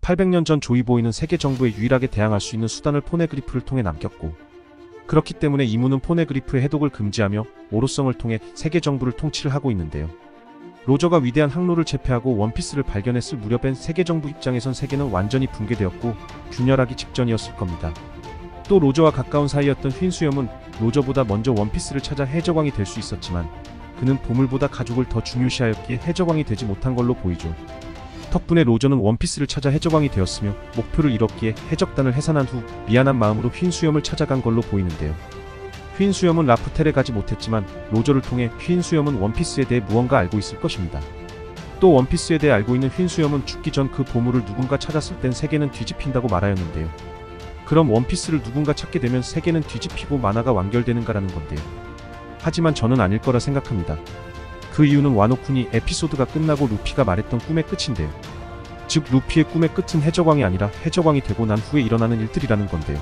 800년 전 조이보이는 세계 정부에 유일하게 대항할 수 있는 수단을 포네그리프를 통해 남겼고, 그렇기 때문에 이무는 포네그리프의 해독을 금지하며 오로성을 통해 세계 정부를 통치를 하고 있는데요. 로저가 위대한 항로를 제패하고 원피스를 발견했을 무렵엔 세계 정부 입장에선 세계는 완전히 붕괴되었고 균열하기 직전이었을 겁니다. 또 로저와 가까운 사이였던 휜수염은 로저보다 먼저 원피스를 찾아 해적왕이 될 수 있었지만 그는 보물보다 가족을 더 중요시하였기에 해적왕이 되지 못한 걸로 보이죠. 덕분에 로저는 원피스를 찾아 해적왕이 되었으며 목표를 이뤘기에 해적단을 해산한 후 미안한 마음으로 휜수염을 찾아간 걸로 보이는데요. 휜수염은 라프텔에 가지 못했지만 로저를 통해 휜수염은 원피스에 대해 무언가 알고 있을 것입니다. 또 원피스에 대해 알고 있는 휜수염은 죽기 전 그 보물을 누군가 찾았을 땐 세계는 뒤집힌다고 말하였는데요. 그럼 원피스를 누군가 찾게 되면 세계는 뒤집히고 만화가 완결되는가라는 건데요. 하지만 저는 아닐 거라 생각합니다. 그 이유는 와노쿤이 에피소드가 끝나고 루피가 말했던 꿈의 끝인데요. 즉 루피의 꿈의 끝은 해적왕이 아니라 해적왕이 되고 난 후에 일어나는 일들이라는 건데요.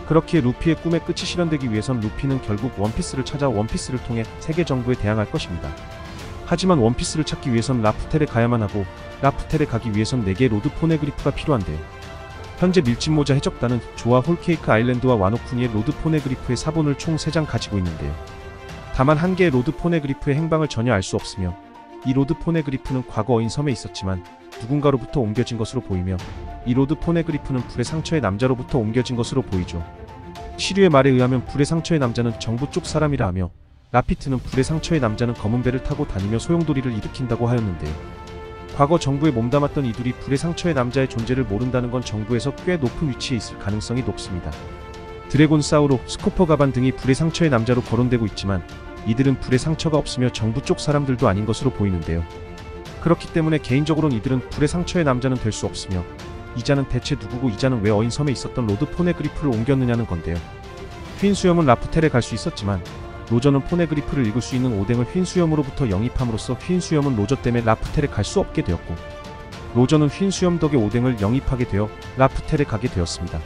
그렇기에 루피의 꿈의 끝이 실현되기 위해선 루피는 결국 원피스를 찾아 원피스를 통해 세계 정부에 대항할 것입니다. 하지만 원피스를 찾기 위해선 라프텔에 가야만 하고 라프텔에 가기 위해선 4개의 로드 포네그리프가 필요한데요. 현재 밀짚모자 해적단은 조와 홀케이크 아일랜드와 와노쿠니의 로드 포네그리프의 사본을 총 3장 가지고 있는데요. 다만 한 개의 로드 포네그리프의 행방을 전혀 알 수 없으며 이 로드 포네그리프는 과거 어인 섬에 있었지만 누군가로부터 옮겨진 것으로 보이며 이 로드 포네그리프는 불의 상처의 남자로부터 옮겨진 것으로 보이죠. 시류의 말에 의하면 불의 상처의 남자는 정부 쪽 사람이라 하며 라피트는 불의 상처의 남자는 검은 배를 타고 다니며 소용돌이를 일으킨다고 하였는데요. 과거 정부에 몸담았던 이들이 불의 상처의 남자의 존재를 모른다는 건 정부에서 꽤 높은 위치에 있을 가능성이 높습니다. 드래곤 사우로, 스코퍼 가반 등이 불의 상처의 남자로 거론되고 있지만 이들은 불의 상처가 없으며 정부 쪽 사람들도 아닌 것으로 보이는데요. 그렇기 때문에 개인적으로는 이들은 불의 상처의 남자는 될 수 없으며 이자는 대체 누구고 이자는 왜 어인 섬에 있었던 로드 포네그리프를 옮겼느냐는 건데요. 휜수염은 라프텔에 갈 수 있었지만 로저는 포네그리프를 읽을 수 있는 오뎅을 휜수염으로부터 영입함으로써 휜수염은 로저 때문에 라프텔에 갈 수 없게 되었고 로저는 휜수염 덕에 오뎅을 영입하게 되어 라프텔에 가게 되었습니다.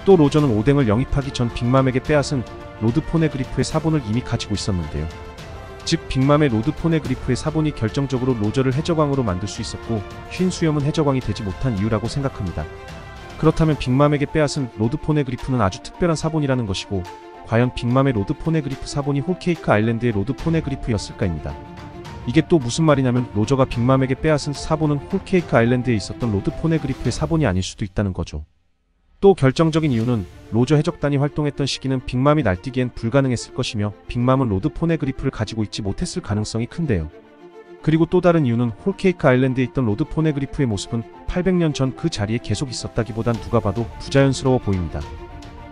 또 로저는 오뎅을 영입하기 전 빅맘에게 빼앗은 로드 포네그리프의 사본을 이미 가지고 있었는데요. 즉 빅맘의 로드 포네그리프의 사본이 결정적으로 로저를 해적왕으로 만들 수 있었고 휜수염은 해적왕이 되지 못한 이유라고 생각합니다. 그렇다면 빅맘에게 빼앗은 로드 포네그리프는 아주 특별한 사본이라는 것이고 과연 빅맘의 로드 포네그리프 사본이 홀케이크 아일랜드의 로드 포네그리프였을까입니다. 이게 또 무슨 말이냐면 로저가 빅맘에게 빼앗은 사본은 홀케이크 아일랜드에 있었던 로드 포네그리프의 사본이 아닐 수도 있다는 거죠. 또 결정적인 이유는 로저 해적단이 활동했던 시기는 빅맘이 날뛰기엔 불가능했을 것이며 빅맘은 로드 포네그리프를 가지고 있지 못했을 가능성이 큰데요. 그리고 또 다른 이유는 홀케이크 아일랜드에 있던 로드 포네그리프의 모습은 800년 전 그 자리에 계속 있었다기보단 누가 봐도 부자연스러워 보입니다.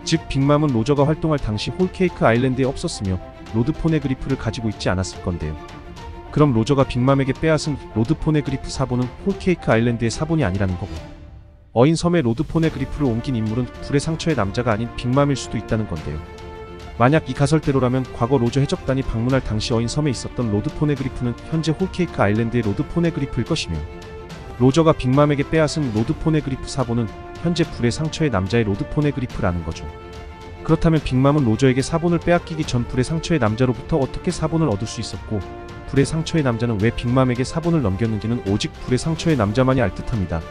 즉 빅맘은 로저가 활동할 당시 홀케이크 아일랜드에 없었으며 로드 포네그리프를 가지고 있지 않았을 건데요. 그럼 로저가 빅맘에게 빼앗은 로드 포네그리프 사본은 홀케이크 아일랜드의 사본이 아니라는 거고 어인 섬에 로드 포네그리프를 옮긴 인물은 불의 상처의 남자가 아닌 빅맘일 수도 있다는 건데요. 만약 이 가설대로라면 과거 로저 해적단이 방문할 당시 어인 섬에 있었던 로드 포네그리프는 현재 홀케이크 아일랜드의 로드 포네그리프일 것이며 로저가 빅맘에게 빼앗은 로드 포네그리프 사본은 현재 불의 상처의 남자의 로드 포네그리프라는 거죠. 그렇다면 빅맘은 로저에게 사본을 빼앗기기 전 불의 상처의 남자로부터 어떻게 사본을 얻을 수 있었고 불의 상처의 남자는 왜 빅맘에게 사본을 넘겼는지는 오직 불의 상처의 남자만이 알 듯합니다.